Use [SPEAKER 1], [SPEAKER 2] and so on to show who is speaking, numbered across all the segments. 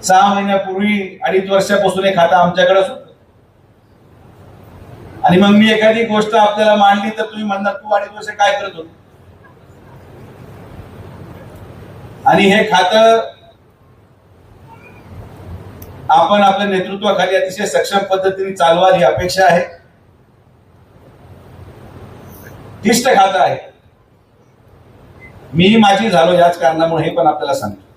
[SPEAKER 1] 6 महिन्यापूर्वी 2.5 वर्षापासून हे खातं आमच्याकडेच होतं. आणि मग मी एखादी गोष्ट आपल्याला मांडली तर तुम्ही म्हणणार तू 2.5 वर्ष काय करत होतो. आणि हे खातं आपण आपल्या नेतृत्वाखाली अतिशय सक्षम पद्धतीने चालवाल ही अपेक्षा आहे. क्लिष्ट खातं आहे. मी माझी झालो याच कारणामुळे हे पण आपल्याला सांगतो.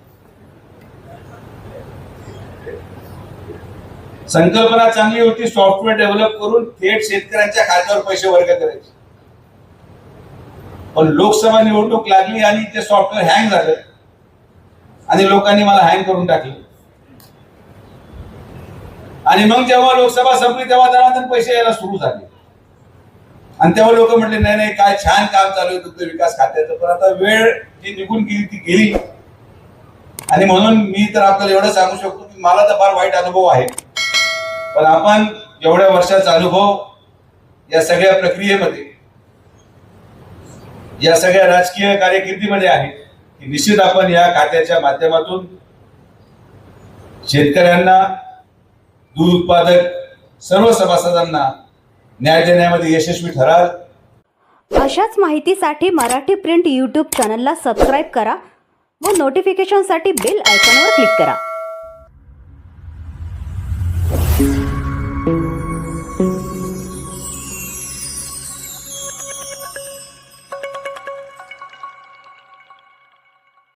[SPEAKER 1] संकल्पना चांगली होती, सॉफ्टवेअर डेव्हलप करून थेट शेतकऱ्यांच्या खात्यावर पैसे वर्ग करायचे. पण लोकसभा निवडणूक लागली आणि ते सॉफ्टवेअर हँग झालं आणि लोकांनी मला हँग करून टाकले. आणि मग जेव्हा लोकसभा संपली तेव्हा दणादण पैसे यायला सुरू झाले. आणि तेव्हा लोक म्हटले नाही नाही काय छान काम चालू आहे तुमचं विकास खात्याचं. पण आता वेळ जी निघून गेली ती गेली. आणि म्हणून मी तर आपल्याला एवढं सांगू शकतो की मला तर फार वाईट अनुभव आहे. पण आपण एवढ्या वर्षाचा अनुभव या सगळ्या प्रक्रियेमध्ये, या सगळ्या राजकीय कार्यकिर्दीमध्ये आहे की निश्चित आपण या खात्याच्या माध्यमातून शेतकऱ्यांना, दूध उत्पादक सर्व सभासदांना न्याय देण्यामध्ये यशस्वी ठराल.
[SPEAKER 2] अशाच माहितीसाठी मराठी प्रिंट यूट्यूब चॅनलला सबस्क्राईब करा व नोटिफिकेशनसाठी बेल आयकॉनवर क्लिक करा.